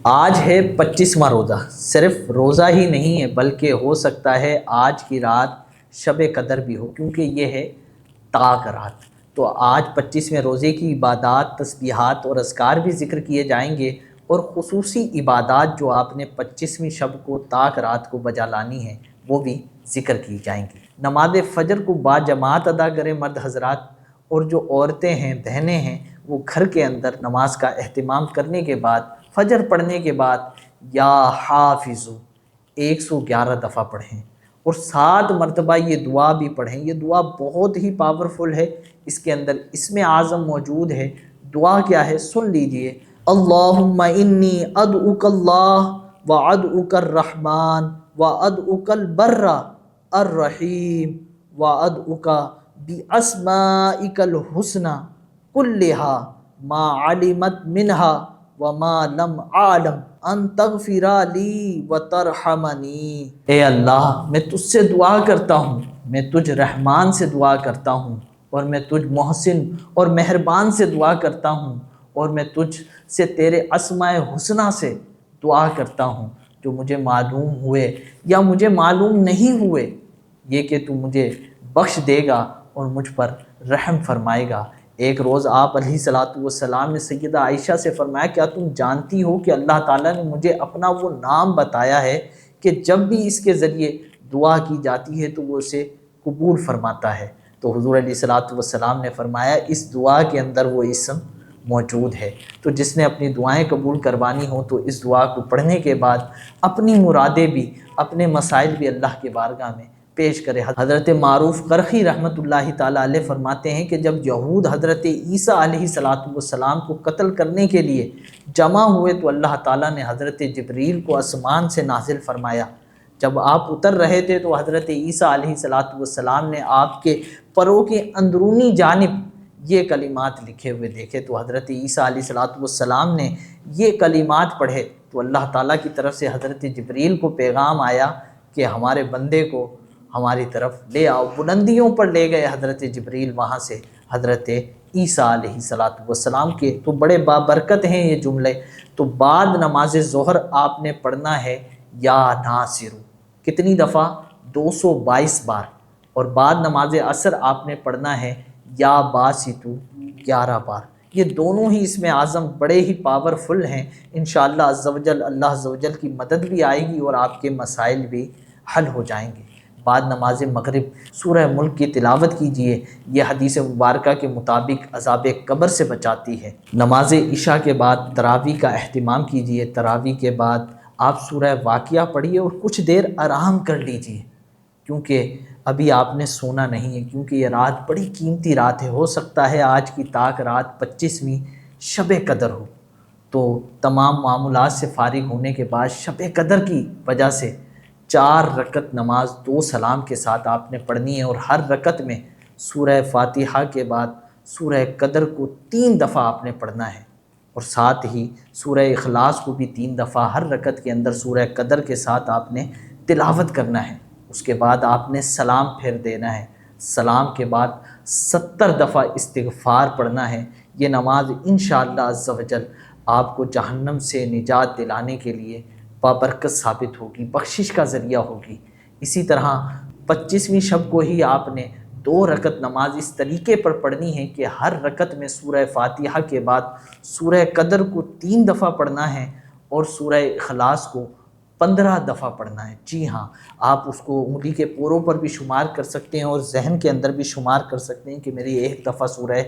آج ہے 25واں روزہ، صرف روزہ ہی نہیں ہے بلکہ ہو سکتا ہے آج کی رات شب قدر بھی ہو، کیونکہ یہ ہے طاق رات۔ تو آج 25ویں روزے کی عبادات، تسبیحات اور اذکار بھی ذکر کیے جائیں گے، اور خصوصی عبادات جو آپ نے 25ویں شب کو طاق رات کو بجا لانی ہے وہ بھی ذکر کی جائیں گی۔ نماز فجر کو باجماعت ادا کریں مرد حضرات، اور جو عورتیں ہیں، بہنیں ہیں، وہ گھر کے اندر نماز کا اہتمام کرنے کے بعد، فجر پڑھنے کے بعد یا حافظو 111 دفعہ پڑھیں، اور 7 مرتبہ یہ دعا بھی پڑھیں۔ یہ دعا بہت ہی پاورفل ہے، اس کے اندر اسم اعظم موجود ہے۔ دعا کیا ہے سن لیجئے: اللہم انی ادعوک اللہ و ادعوک الرحمن و ادعوک البر الرحیم و ادعوک باسمائک الحسنی کلہا ما علمت منہا وما لم اعلم ان تغفر لی وترحمنی۔ اے اللہ، میں تجھ سے دعا کرتا ہوں، میں تجھ رحمان سے دعا کرتا ہوں، اور میں تجھ محسن اور مہربان سے دعا کرتا ہوں، اور میں تجھ سے تیرے اسماء حسنی سے دعا کرتا ہوں جو مجھے معلوم ہوئے یا مجھے معلوم نہیں ہوئے، یہ کہ تو مجھے بخش دے گا اور مجھ پر رحم فرمائے گا۔ ایک روز آپ علیہ السلام نے سیدہ عائشہ سے فرمایا: کیا تم جانتی ہو کہ اللہ تعالیٰ نے مجھے اپنا وہ نام بتایا ہے کہ جب بھی اس کے ذریعے دعا کی جاتی ہے تو وہ اسے قبول فرماتا ہے؟ تو حضور علیہ السلام نے فرمایا اس دعا کے اندر وہ اسم موجود ہے۔ تو جس نے اپنی دعائیں قبول کروانی ہوں تو اس دعا کو پڑھنے کے بعد اپنی مرادیں بھی، اپنے مسائل بھی اللہ کے بارگاہ میں پیش کرے۔ حضرت معروف قرخی رحمۃ اللہ تعالیٰ علیہ فرماتے ہیں کہ جب یہود حضرت عیسیٰ علیہ السلام کو قتل کرنے کے لیے جمع ہوئے تو اللہ تعالیٰ نے حضرت جبریل کو آسمان سے نازل فرمایا۔ جب آپ اتر رہے تھے تو حضرت عیسیٰ علیہ السلام نے آپ کے پروں کے اندرونی جانب یہ کلمات لکھے ہوئے دیکھے، تو حضرت عیسیٰ علیہ السلام نے یہ کلمات پڑھے تو اللہ تعالیٰ کی طرف سے حضرت جبریل کو پیغام آیا کہ ہمارے بندے کو ہماری طرف لے آؤ۔ بلندیوں پر لے گئے حضرت جبریل، وہاں سے حضرت عیسیٰ علیہ السلام کے تو بڑے بابرکت ہیں یہ جملے۔ تو بعد نماز ظہر آپ نے پڑھنا ہے یا ناصر، کتنی دفعہ؟ 222 بار، اور بعد نماز عصر آپ نے پڑھنا ہے یا باسطو 11 بار۔ یہ دونوں ہی اسم اعظم بڑے ہی پاورفل ہیں۔ انشاءاللہ عز و جل اللہ عز و جل کی مدد بھی آئے گی اور آپ کے مسائل بھی حل ہو جائیں گے۔ بعد نماز مغرب سورہ ملک کی تلاوت کیجئے، یہ حدیث مبارکہ کے مطابق عذاب قبر سے بچاتی ہے۔ نماز عشاء کے بعد تراویح کا اہتمام کیجئے، تراویح کے بعد آپ سورہ واقعہ پڑھیے اور کچھ دیر آرام کر لیجئے، کیونکہ ابھی آپ نے سونا نہیں ہے، کیونکہ یہ رات بڑی قیمتی رات ہے۔ ہو سکتا ہے آج کی طاق رات 25ویں شب قدر ہو، تو تمام معاملات سے فارغ ہونے کے بعد شب قدر کی وجہ سے 4 رکعت نماز 2 سلام کے ساتھ آپ نے پڑھنی ہے، اور ہر رکعت میں سورہ فاتحہ کے بعد سورہ قدر کو 3 دفعہ آپ نے پڑھنا ہے، اور ساتھ ہی سورہ اخلاص کو بھی 3 دفعہ ہر رکعت کے اندر سورہ قدر کے ساتھ آپ نے تلاوت کرنا ہے۔ اس کے بعد آپ نے سلام پھیر دینا ہے، سلام کے بعد 70 دفعہ استغفار پڑھنا ہے۔ یہ نماز انشاءاللہ عز و جل آپ کو جہنم سے نجات دلانے کے لیے بابرکت ثابت ہوگی، بخشش کا ذریعہ ہوگی۔ اسی طرح 25ویں شب کو ہی آپ نے 2 رکعت نماز اس طریقے پر پڑھنی ہے کہ ہر رکعت میں سورہ فاتحہ کے بعد سورہ قدر کو 3 دفعہ پڑھنا ہے، اور سورہ اخلاص کو 15 دفعہ پڑھنا ہے۔ جی ہاں، آپ اس کو انگلی کے پوروں پر بھی شمار کر سکتے ہیں اور ذہن کے اندر بھی شمار کر سکتے ہیں کہ میری 1 دفعہ سورہ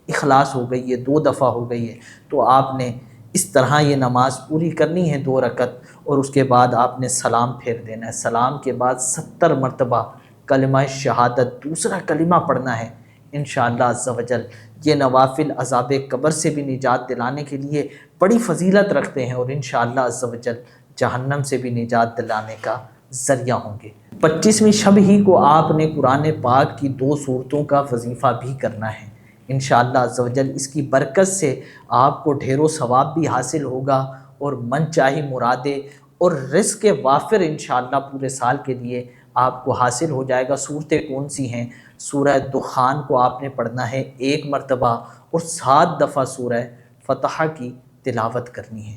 اخلاص ہو گئی ہے، 2 دفعہ ہو گئی ہے۔ تو آپ نے اس طرح یہ نماز پوری کرنی ہے 2 رکعت، اور اس کے بعد آپ نے سلام پھیر دینا ہے۔ سلام کے بعد 70 مرتبہ کلمہ شہادت دوسرا کلمہ پڑھنا ہے۔ انشاءاللہ عز و جل یہ نوافل عذاب قبر سے بھی نجات دلانے کے لیے بڑی فضیلت رکھتے ہیں، اور انشاءاللہ عز و جل جہنم سے بھی نجات دلانے کا ذریعہ ہوں گے۔ 25ویں شب ہی کو آپ نے قرآن پاک کی 2 سورتوں کا وظیفہ بھی کرنا ہے۔ انشاءاللہ عز و جل اس کی برکت سے آپ کو ڈھیر و ثواب بھی حاصل ہوگا، اور من چاہی مرادیں اور رزق وافر انشاءاللہ پورے سال کے لیے آپ کو حاصل ہو جائے گا۔ صورتیں کون سی ہیں؟ سورہ دخان کو آپ نے پڑھنا ہے 1 مرتبہ، اور 7 دفعہ سورہ فتح کی تلاوت کرنی ہے۔